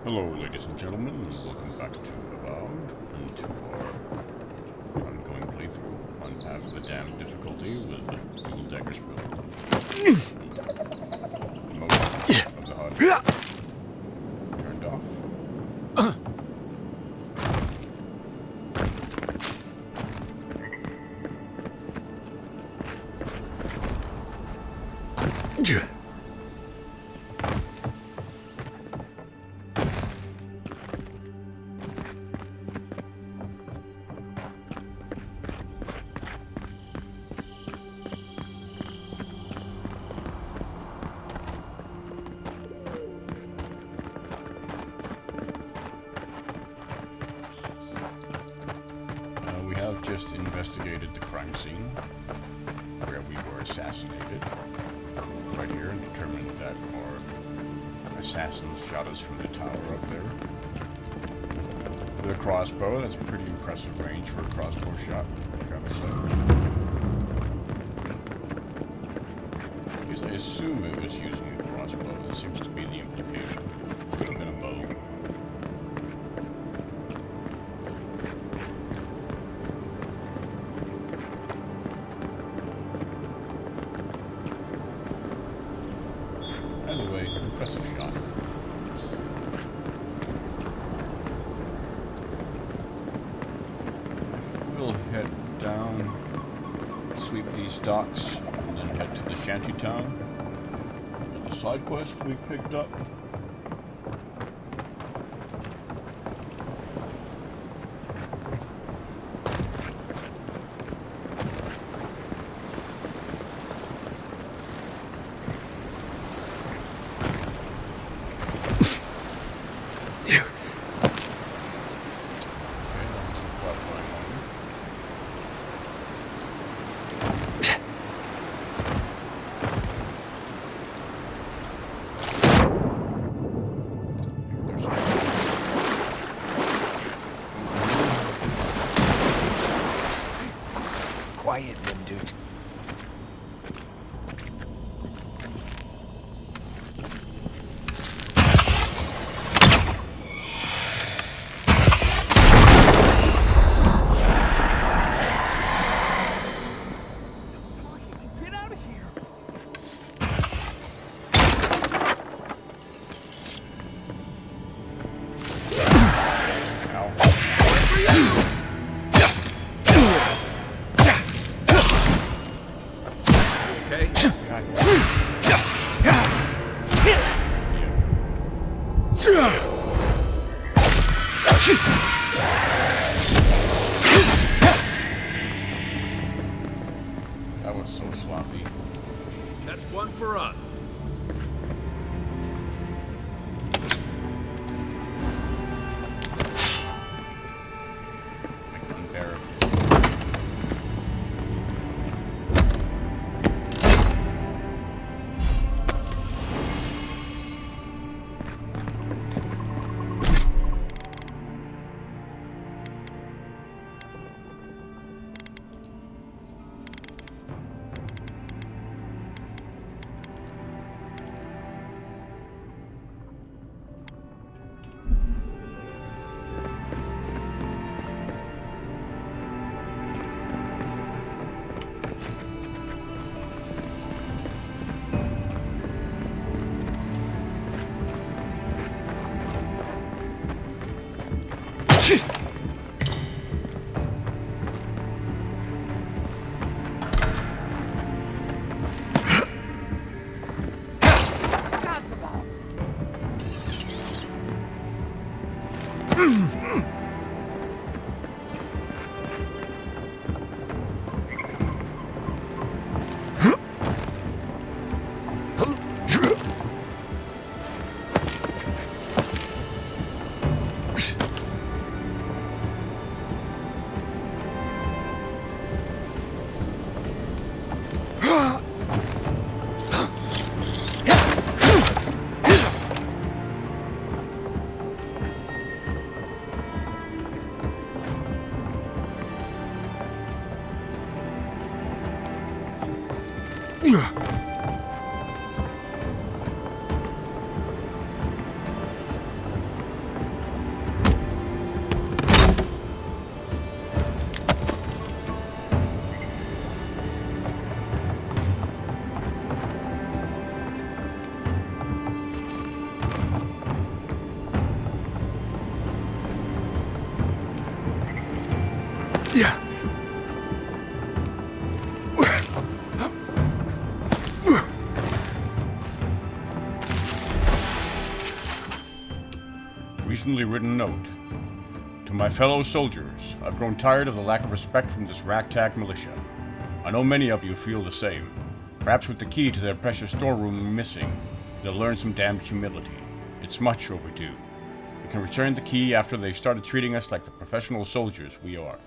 Hello, ladies and gentlemen, and welcome back to Avowed, and to our ongoing playthrough on Path of the Damned difficulty with Dual Daggers build. Most of the HUD turned off. We have just investigated the crime scene where we were assassinated right here and determined that our assassins shot us from the tower up there. With a crossbow, that's pretty impressive range for a crossbow shot, I gotta say. Because I assume it was using a crossbow, that seems to be the implication. Could have been a bow. Anyway, impressive shot. We'll head down, sweep these docks, and then head to the shanty town. With the side quest we picked up. Quiet, then, dude. Get out of here! Okay. That was so sloppy. That's one for us. Like unbearable. recently written note. To my fellow soldiers, I've grown tired of the lack of respect from this ragtag militia. I know many of you feel the same. Perhaps with the key to their precious storeroom missing, they'll learn some damned humility. It's much overdue. We can return the key after they've started treating us like the professional soldiers we are.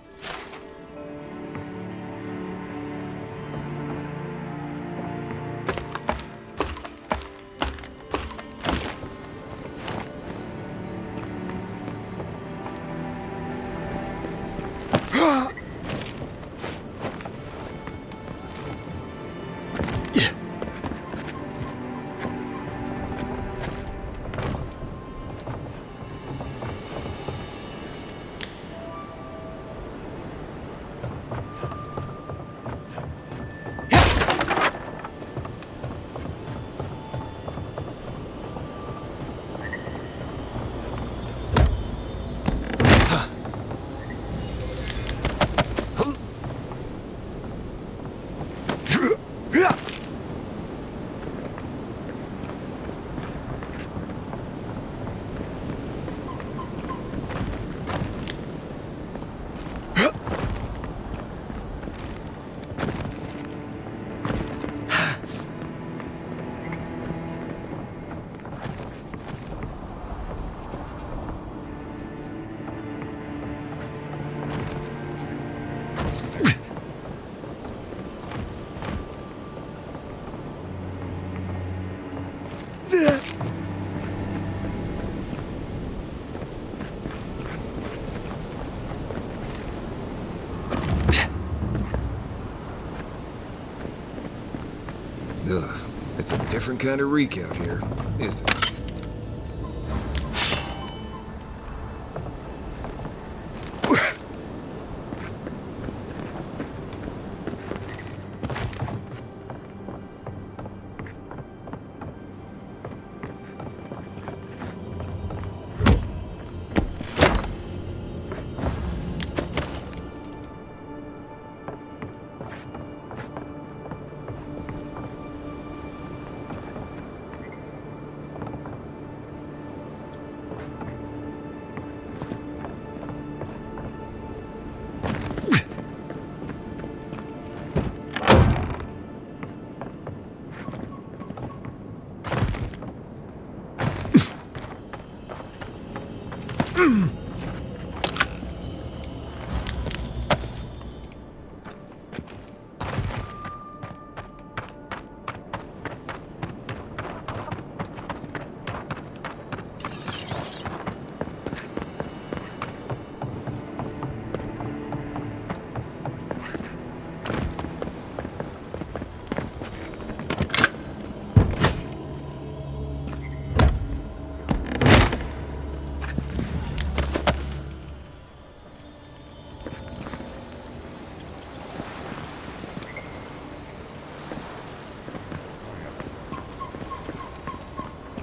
Ugh, it's a different kind of reek out here, isn't it?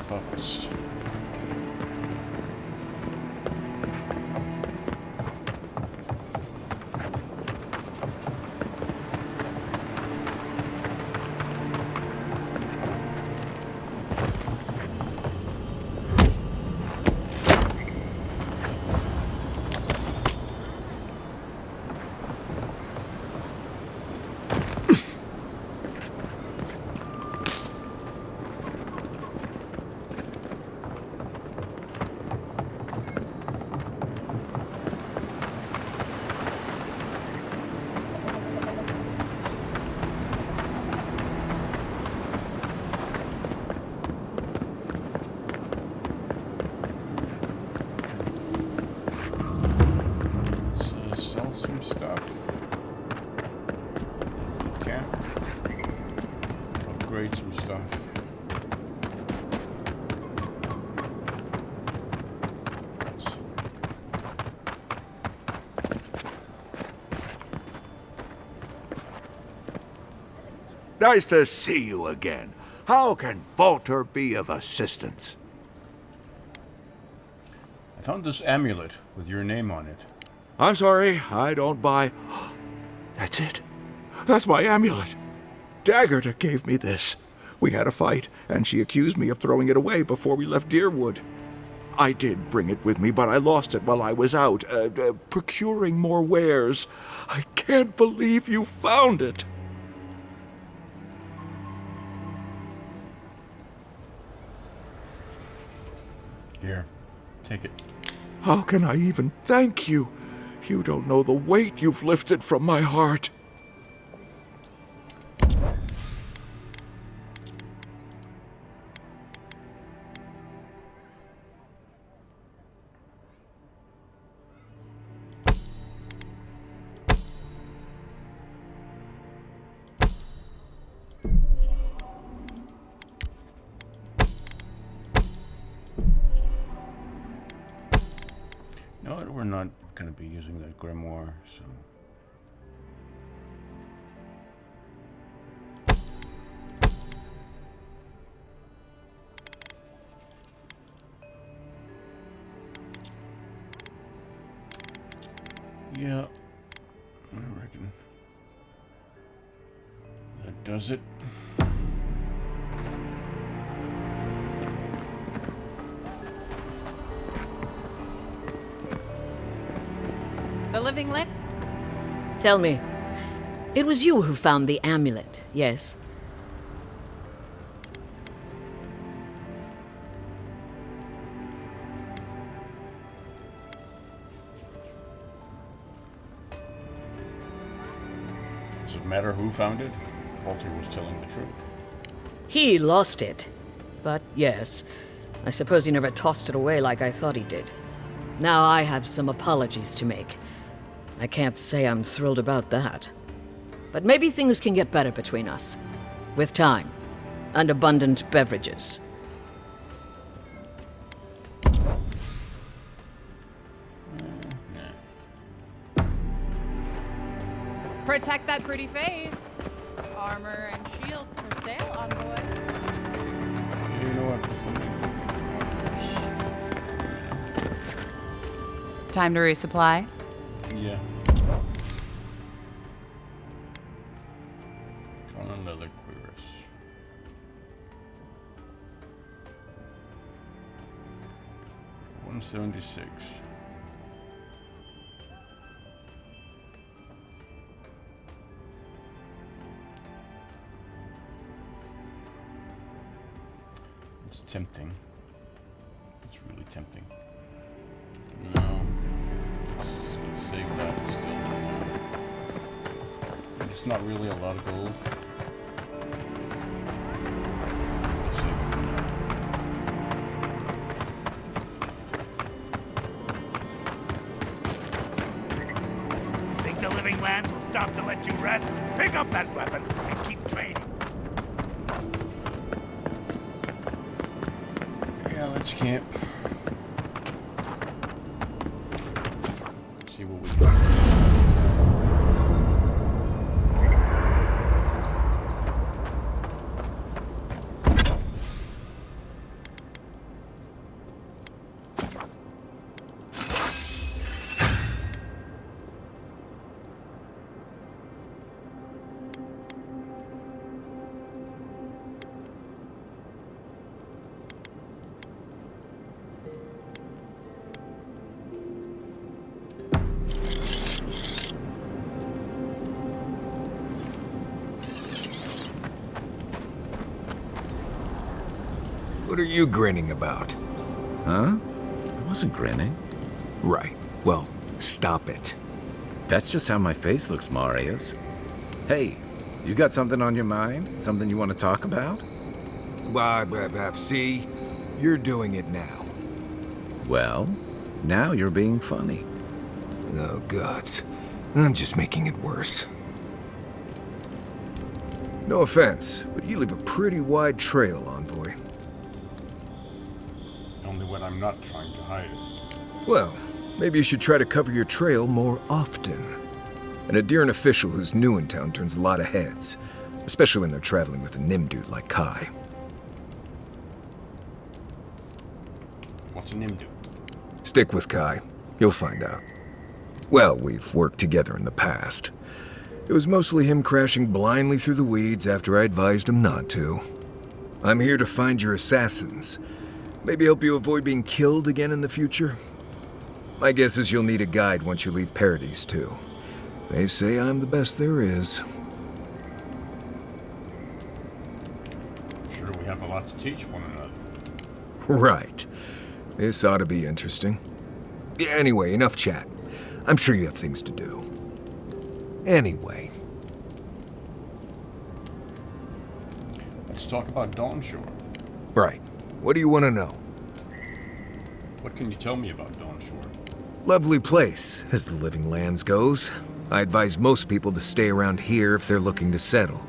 Focus. Sell some stuff. Okay. Upgrade some stuff. Nice to see you again. How can Walter be of assistance? I found this amulet with your name on it. I'm sorry, I don't buy... That's it. That's my amulet. Daggerta gave me this. We had a fight, and she accused me of throwing it away before we left Deerwood. I did bring it with me, but I lost it while I was out, procuring more wares. I can't believe you found it. Here, take it. How can I even thank you? You don't know the weight you've lifted from my heart. No, we're not going to be using that grimoire, so... Yeah, I reckon that does it. The living lit? Tell me, it was you who found the amulet, yes? Does it matter who found it? Walter was telling the truth. He lost it. But yes, I suppose he never tossed it away like I thought he did. Now I have some apologies to make. I can't say I'm thrilled about that. But maybe things can get better between us. With time. And abundant beverages. Protect that pretty face. Armor and shields for sale, envoy. You know what? Time to resupply. Yeah. On another Quirus. $176. It's tempting. It's really tempting. No. Let's save that still. It's not really a lot of gold. Let's save it for now. Think the living lands will stop to let you rest? Pick up that weapon and keep training. Yeah, let's camp. See what we can. What are you grinning about? Huh? I wasn't grinning. Right. Well, stop it. That's just how my face looks, Marius. Hey, you got something on your mind? Something you want to talk about? See? You're doing it now. Well, now you're being funny. Oh, gods. I'm just making it worse. No offense, but you leave a pretty wide trail, Envoy. Only when I'm not trying to hide it. Well, maybe you should try to cover your trail more often. An Adiran official who's new in town turns a lot of heads, especially when they're traveling with a Nimdude like Kai. What's a Nimdu? Stick with Kai. You'll find out. Well, we've worked together in the past. It was mostly him crashing blindly through the weeds after I advised him not to. I'm here to find your assassins. Maybe help you avoid being killed again in the future? My guess is you'll need a guide once you leave Paradise, too. They say I'm the best there is. Sure, we have a lot to teach one another. Right. This ought to be interesting. Yeah, anyway, enough chat. I'm sure you have things to do. Anyway. Let's talk about Dawnshore. Right. What do you want to know? What can you tell me about Dawnshore? Lovely place, as the Living Lands goes. I advise most people to stay around here if they're looking to settle.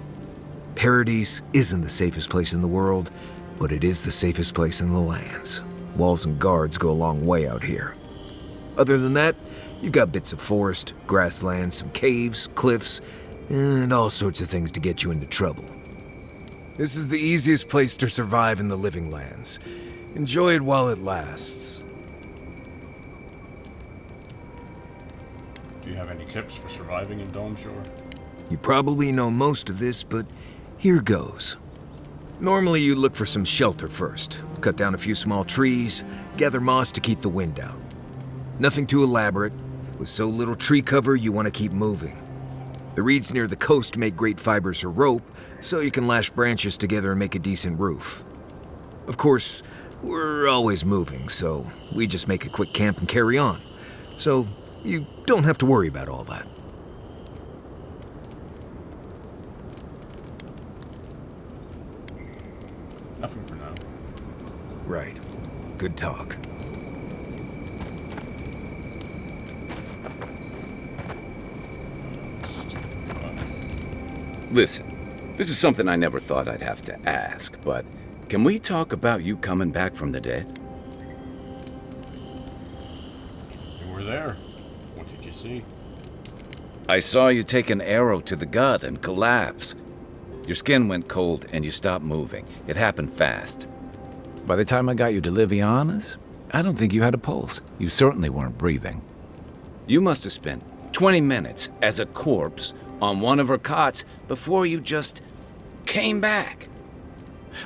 Paradise isn't the safest place in the world, but it is the safest place in the lands. Walls and guards go a long way out here. Other than that, you've got bits of forest, grasslands, some caves, cliffs, and all sorts of things to get you into trouble. This is the easiest place to survive in the Living Lands. Enjoy it while it lasts. Do you have any tips for surviving in Dawnshore? You probably know most of this, but here goes. Normally you look for some shelter first. Cut down a few small trees, gather moss to keep the wind out. Nothing too elaborate. With so little tree cover, you want to keep moving. The reeds near the coast make great fibers for rope, so you can lash branches together and make a decent roof. Of course, we're always moving, so we just make a quick camp and carry on. So you don't have to worry about all that. Nothing for now. Right. Good talk. Listen, this is something I never thought I'd have to ask, but can we talk about you coming back from the dead? You were there. What did you see? I saw you take an arrow to the gut and collapse. Your skin went cold and you stopped moving. It happened fast. By the time I got you to Liviana's, I don't think you had a pulse. You certainly weren't breathing. You must have spent 20 minutes as a corpse on one of her cots before you just came back.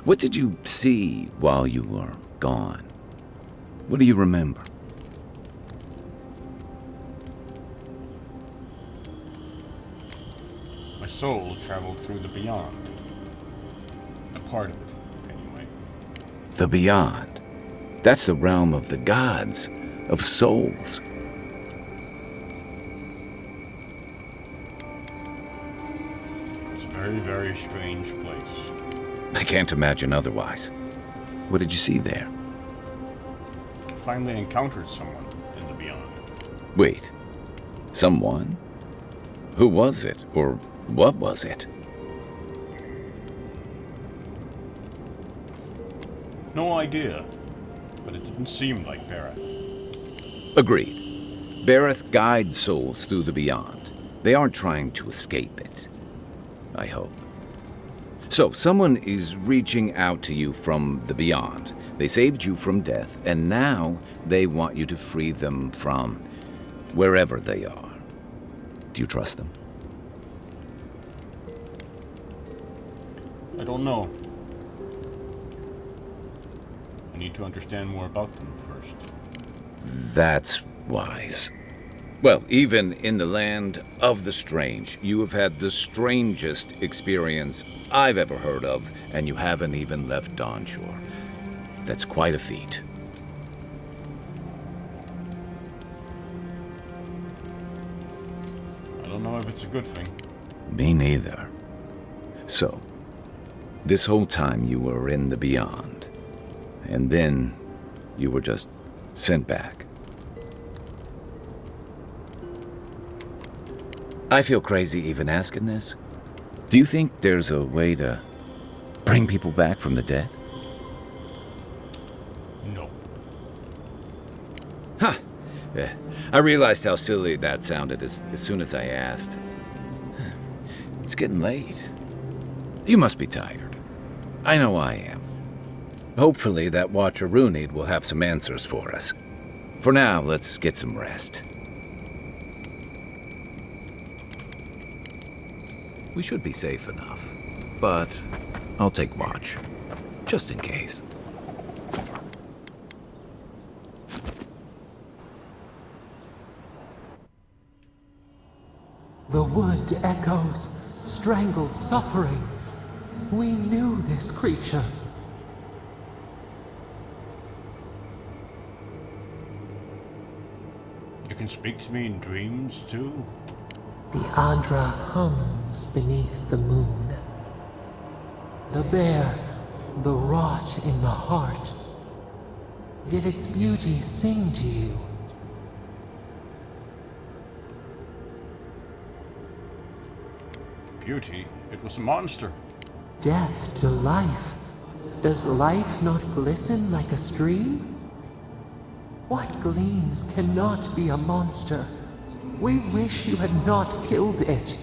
What did you see while you were gone? What do you remember? My soul traveled through the beyond. A part of it, anyway. The beyond. That's the realm of the gods, of souls. It's a very, very strange place. I can't imagine otherwise. What did you see there? I finally encountered someone in the beyond. Wait. Someone? Who was it? Or what was it? No idea, but it didn't seem like Bareth. Agreed. Bareth guides souls through the beyond. They aren't trying to escape it. I hope. So, someone is reaching out to you from the beyond. They saved you from death, and now they want you to free them from wherever they are. Do you trust them? I don't know. I need to understand more about them first. That's wise. Well, even in the land of the strange, you have had the strangest experience I've ever heard of, and you haven't even left Dawnshore. That's quite a feat. I don't know if it's a good thing. Me neither. So, this whole time you were in the beyond, and then you were just sent back. I feel crazy even asking this. Do you think there's a way to bring people back from the dead? No. Huh. Yeah, I realized how silly that sounded as soon as I asked. It's getting late. You must be tired. I know I am. Hopefully that Watcher Runid will have some answers for us. For now, let's get some rest. We should be safe enough, but I'll take watch, just in case. The wood echoes, strangled suffering. We knew this creature. You can speak to me in dreams, too? The Adra hums beneath the moon. The bear, the rot in the heart. Did its beauty sing to you? Beauty? It was a monster. Death to life. Does life not glisten like a stream? What gleams cannot be a monster? We wish you had not killed it.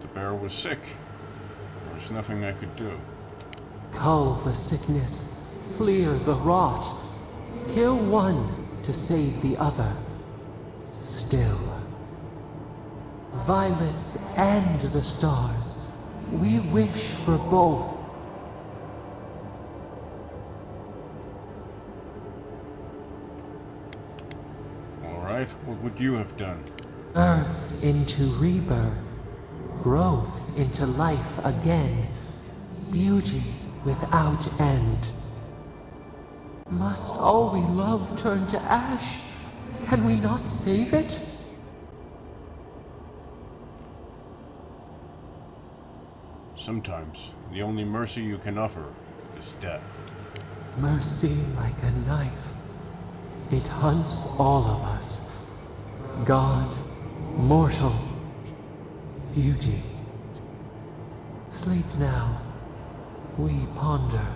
The bear was sick. There was nothing I could do. Cull the sickness, clear the rot. Kill one to save the other. Still. Violets and the stars. We wish for both. All right, what would you have done? Earth into rebirth. Growth into life again. Beauty without end. Must all we love turn to ash? Can we not save it? Sometimes the only mercy you can offer is death. Mercy like a knife. It hunts all of us. God, mortal, beauty. Sleep now. We ponder.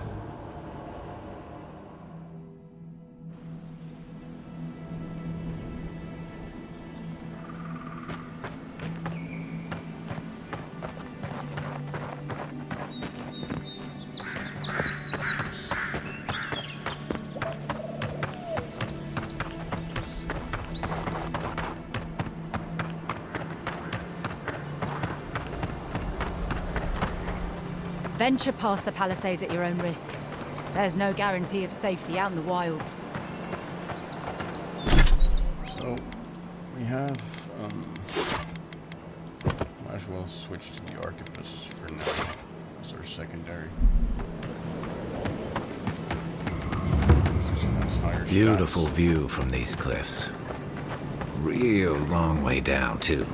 Venture past the palisades at your own risk. There's no guarantee of safety out in the wilds. So, we have, might as well switch to the Arquebus for now. It's our secondary. Beautiful view from these cliffs. Real long way down, too.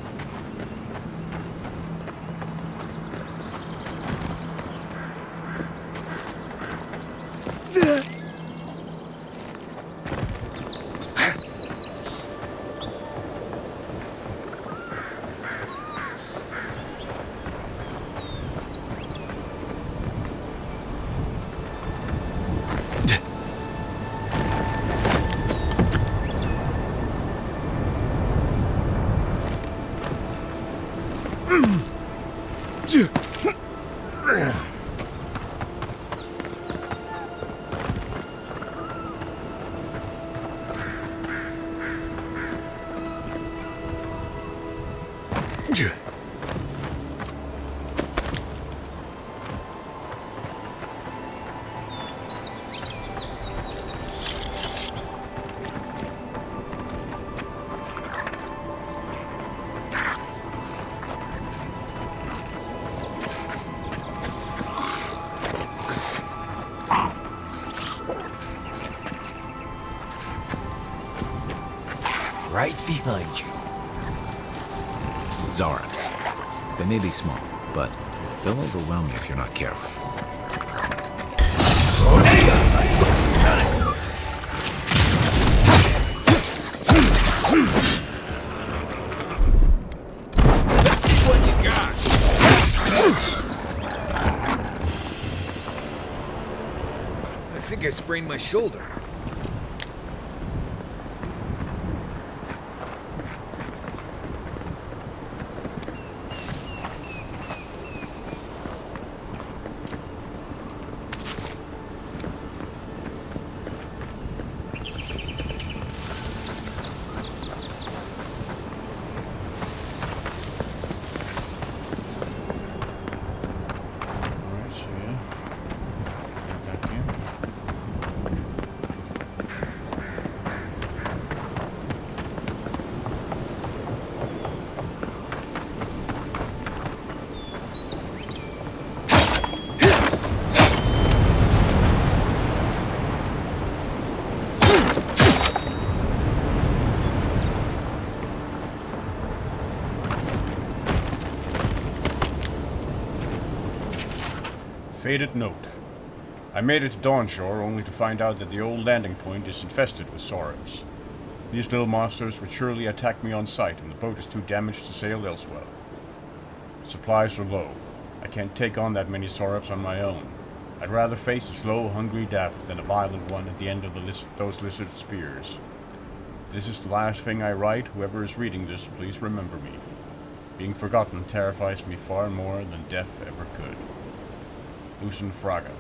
Right behind you. Zarabs. They may be small, but they'll overwhelm you if you're not careful. What you got? I think I sprained my shoulder. Faded note. I made it to Dawnshore only to find out that the old landing point is infested with Saurus. These little monsters would surely attack me on sight, and the boat is too damaged to sail elsewhere. Supplies are low. I can't take on that many Saurus on my own. I'd rather face a slow, hungry death than a violent one at the end of those lizard spears. If this is the last thing I write, whoever is reading this, please remember me. Being forgotten terrifies me far more than death ever could. Lucien Fraga.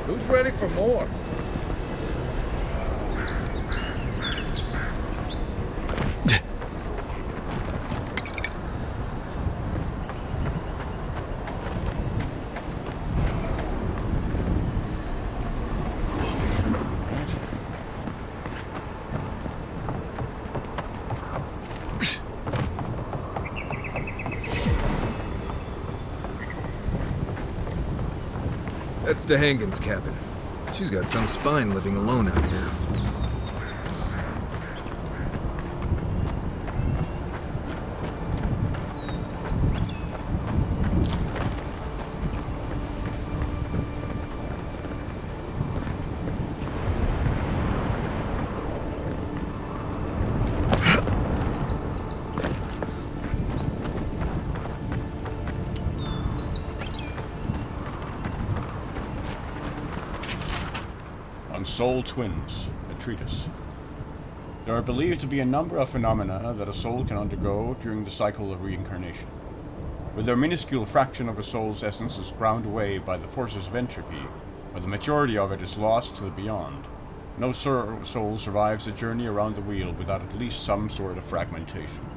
Who's ready for more? That's DeHangen's cabin. She's got some spine living alone out here. On Soul Twins, a treatise. There are believed to be a number of phenomena that a soul can undergo during the cycle of reincarnation. Whether a minuscule fraction of a soul's essence is ground away by the forces of entropy, or the majority of it is lost to the beyond, no soul survives a journey around the wheel without at least some sort of fragmentation.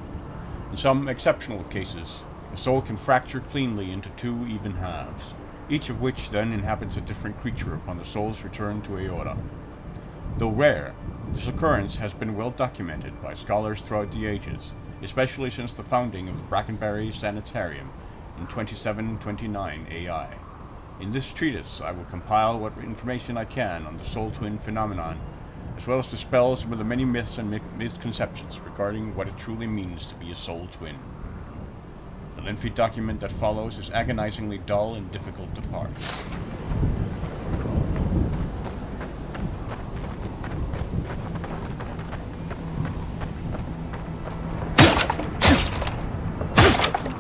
In some exceptional cases, a soul can fracture cleanly into two even halves, each of which then inhabits a different creature upon the soul's return to Aeota. Though rare, this occurrence has been well documented by scholars throughout the ages, especially since the founding of the Brackenbury Sanitarium in 2729 AI. In this treatise, I will compile what information I can on the soul twin phenomenon, as well as dispel some of the many myths and misconceptions regarding what it truly means to be a soul twin. The lengthy document that follows is agonizingly dull and difficult to parse.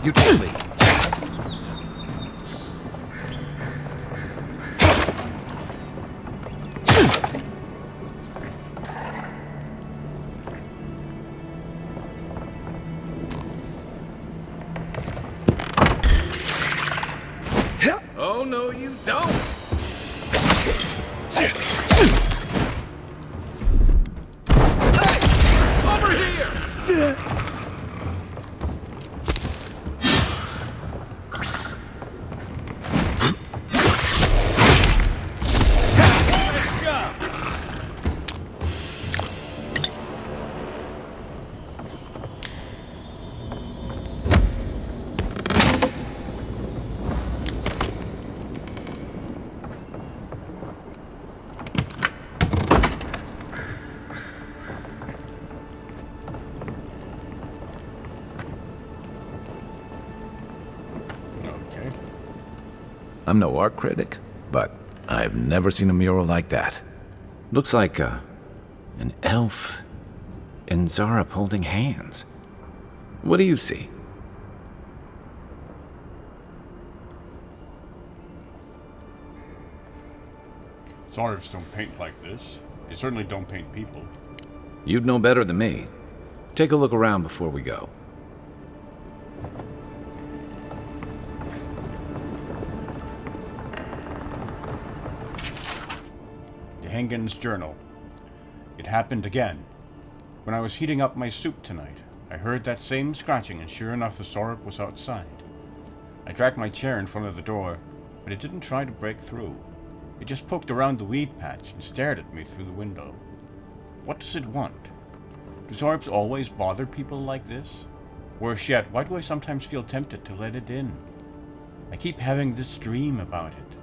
You tell me. Oh, no, you don't! Over here! I'm no art critic, but I've never seen a mural like that. Looks like an elf and Zarup holding hands. What do you see? Zarups don't paint like this. They certainly don't paint people. You'd know better than me. Take a look around before we go. Hengen's journal. It happened again. When I was heating up my soup tonight, I heard that same scratching, and sure enough the Zarup was outside. I dragged my chair in front of the door, but it didn't try to break through. It just poked around the weed patch and stared at me through the window. What does it want? Do Zarups always bother people like this? Worse yet, why do I sometimes feel tempted to let it in? I keep having this dream about it.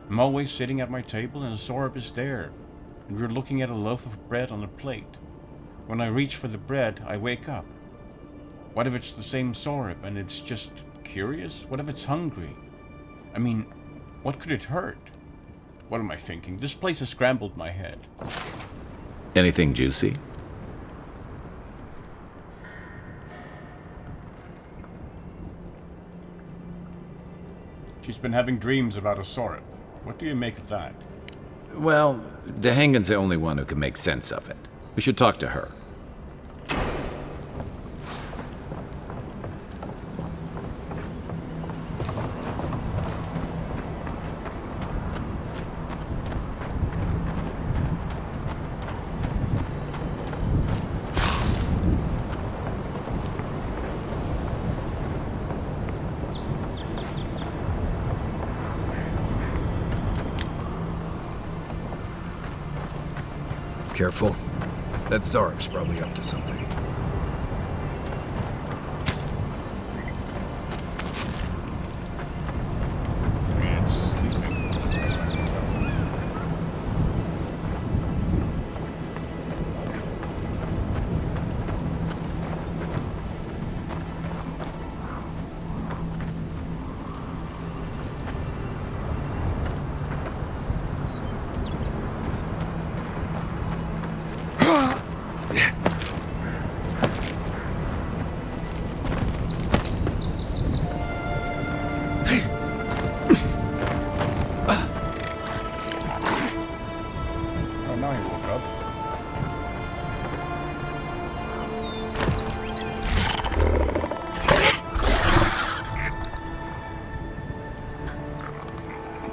I'm always sitting at my table and a Zarup is there, and we're looking at a loaf of bread on a plate. When I reach for the bread, I wake up. What if it's the same Zarup and it's just curious? What if it's hungry? I mean, what could it hurt? What am I thinking? This place has scrambled my head. Anything juicy? She's been having dreams about a Zarup. What do you make of that? Well, Dehangen's the only one who can make sense of it. We should talk to her. Careful. That Zarup's probably up to something.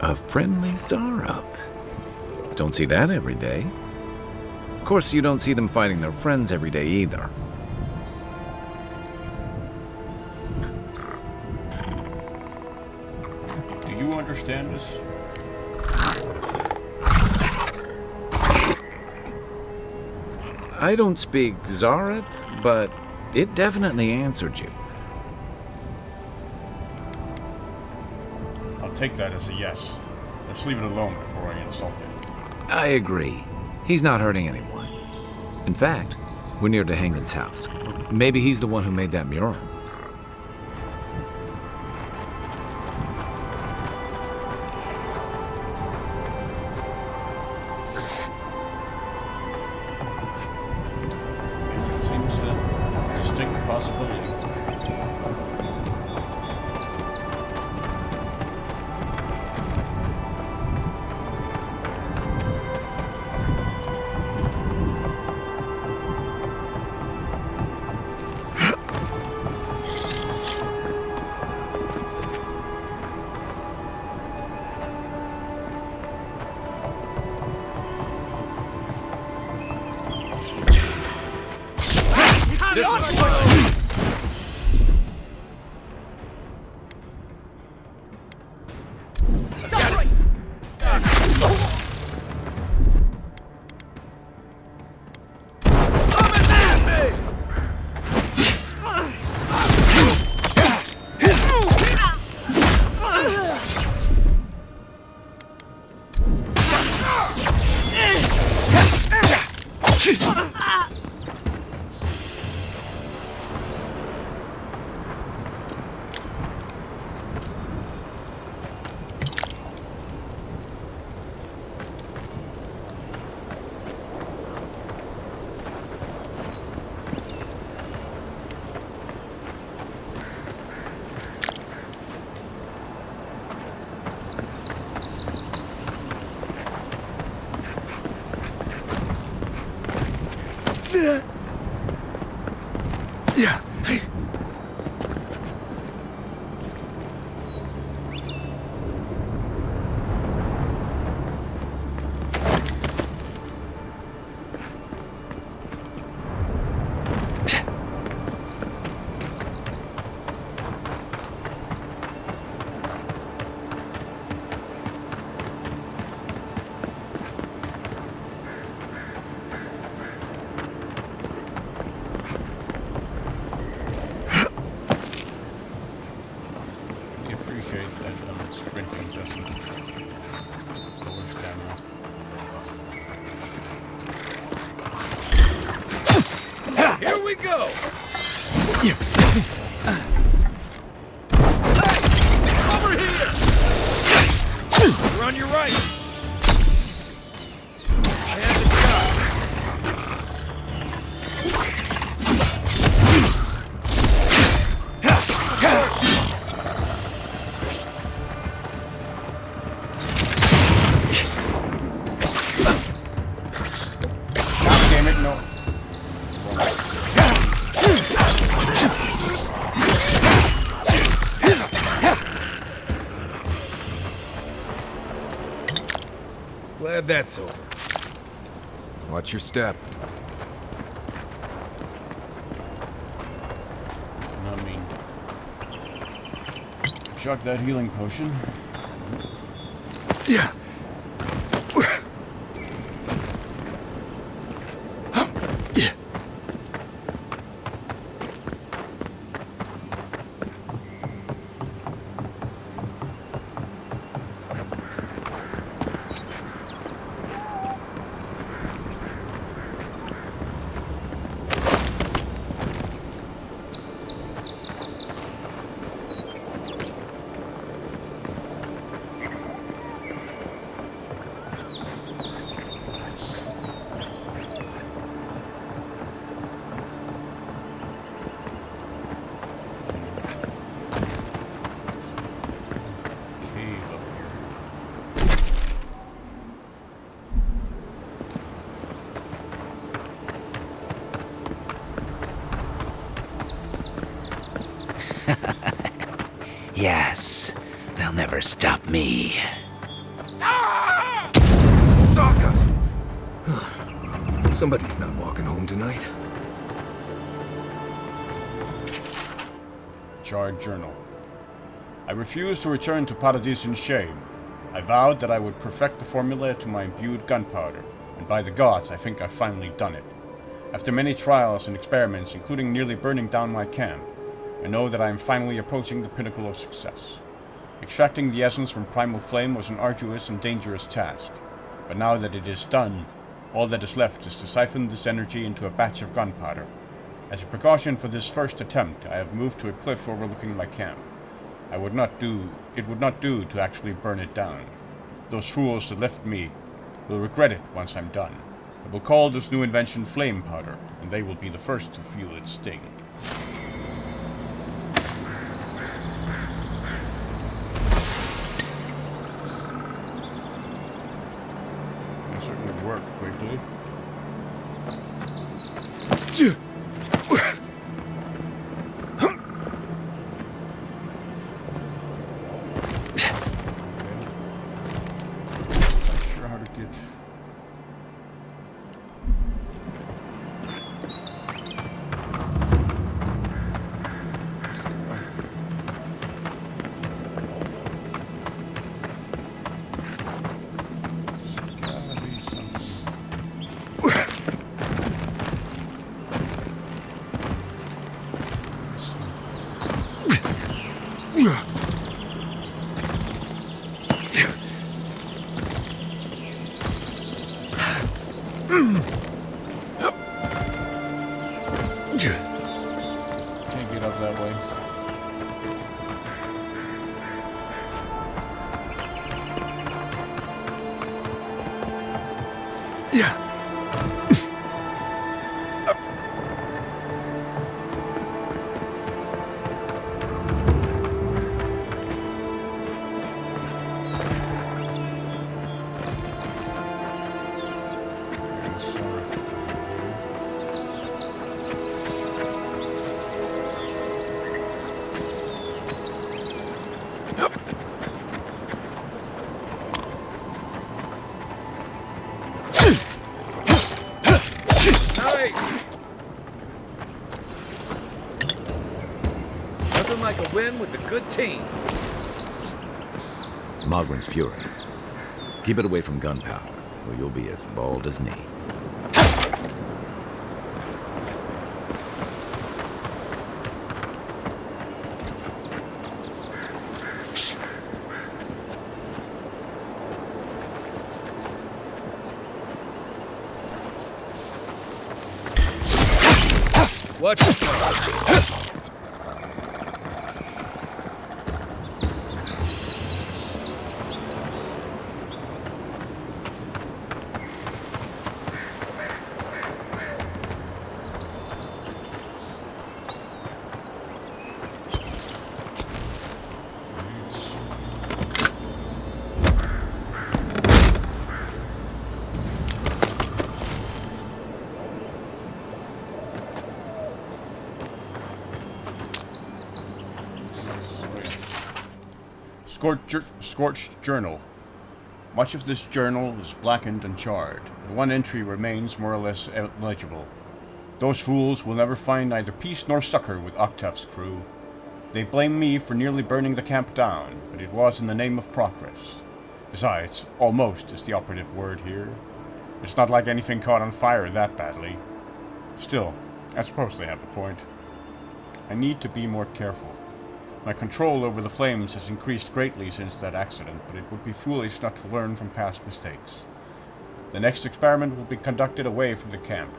A friendly Zarup. Don't see that every day. Of course, you don't see them fighting their friends every day either. Do you understand this? I don't speak Zarup, but it definitely answered you. I'll take that as a yes. Let's leave it alone before I insult him. I agree. He's not hurting anyone. In fact, we're near Dehangen's house. Maybe he's the one who made that mural. Seems a distinct possibility. We appreciate that sprinting doesn't lower stamina. Here we go! Over here! You're on your right! I have the shot. God damn it, no. Glad that's over. Watch your step. I mean, chuck that healing potion. Yeah. Cave up here. Yes, they'll never stop me. Somebody's not walking home tonight. Charred journal. I refused to return to Paradis in shame. I vowed that I would perfect the formula to my imbued gunpowder, and by the gods, I think I've finally done it. After many trials and experiments, including nearly burning down my camp, I know that I am finally approaching the pinnacle of success. Extracting the essence from primal flame was an arduous and dangerous task, but now that it is done, all that is left is to siphon this energy into a batch of gunpowder. As a precaution for this first attempt, I have moved to a cliff overlooking my camp. It would not do to actually burn it down. Those fools that left me will regret it once I'm done. I will call this new invention flame powder, and they will be the first to feel its sting. It certainly worked quickly. Not sure how to get. There's gotta be something. Can't get up that way. Yeah. Nothing like a win with a good team. Mogren's Fury. Keep it away from gunpowder, or you'll be as bald as me. Watch yourself. Scorched journal. Much of this journal is blackened and charred, but one entry remains more or less legible. Those fools will never find neither peace nor succor with Octav's crew. They blame me for nearly burning the camp down, but it was in the name of progress. Besides, almost is the operative word here. It's not like anything caught on fire that badly. Still, I suppose they have a point. I need to be more careful. My control over the flames has increased greatly since that accident, but it would be foolish not to learn from past mistakes. The next experiment will be conducted away from the camp.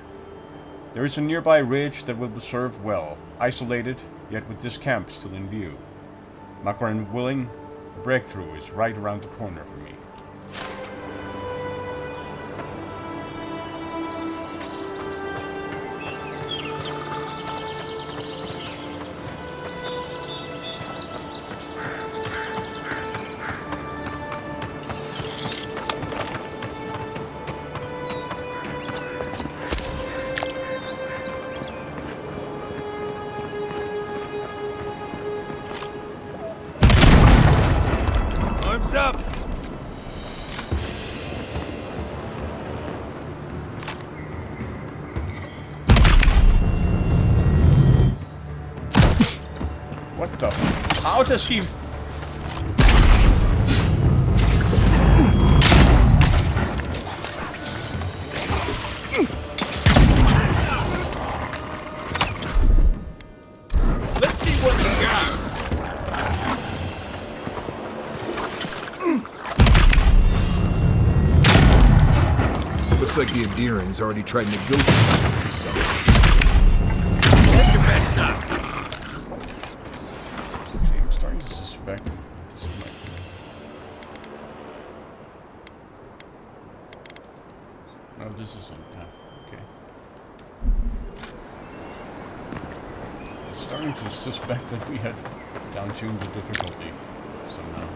There is a nearby ridge that will serve well, isolated, yet with this camp still in view. Mogren willing, a breakthrough is right around the corner for me. Arms up! What the? How does he... Let's see what you got! Looks like the Adirans already tried negotiating with themselves. Take your best shot! Okay, I'm starting to suspect this might... No, this isn't enough. Okay. I'm starting to suspect that we had down-tuned the difficulty somehow.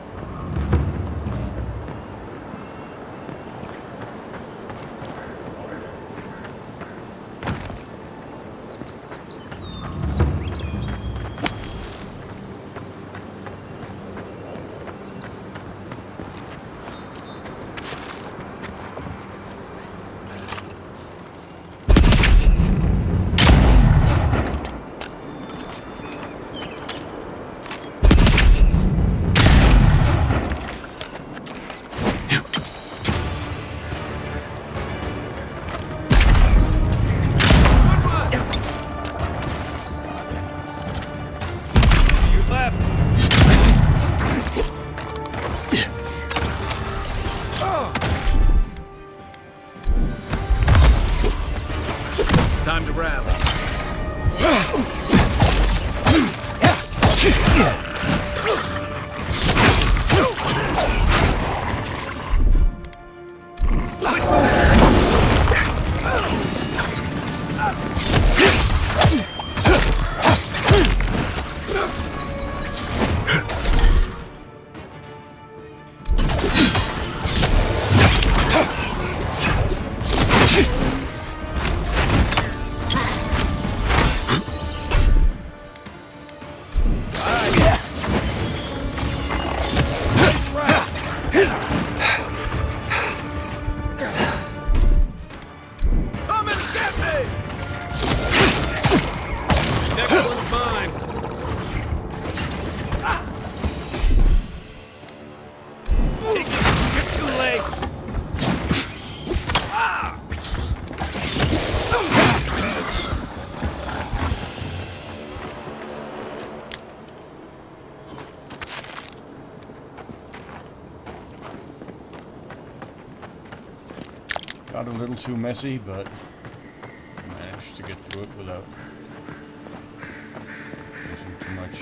Got a little too messy, but managed to get through it without using too much.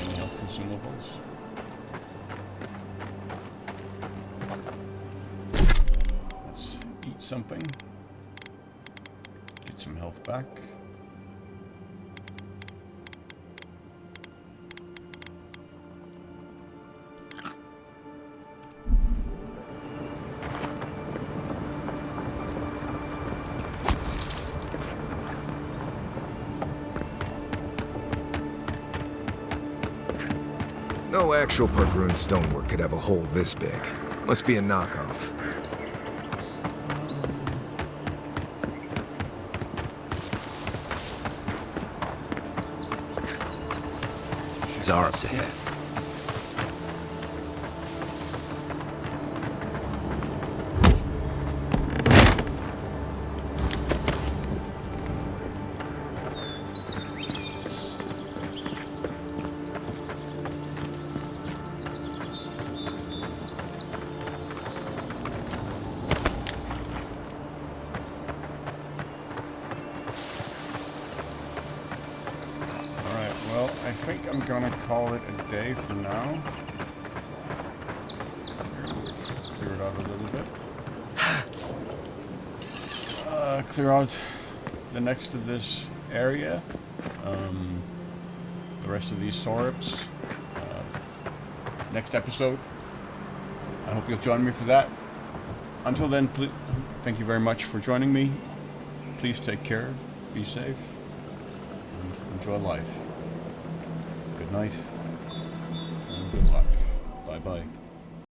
Any health consumables. Let's eat something. Get some health back. No actual Park-ruined stonework could have a hole this big. Must be a knockoff. Zarab's ahead. Well, I think I'm gonna call it a day for now. Clear it out a little bit. Clear out the next of this area. The rest of these Sorips. Next episode. I hope you'll join me for that. Until then, thank you very much for joining me. Please take care, be safe, and enjoy life. Good night, and good luck. Bye-bye.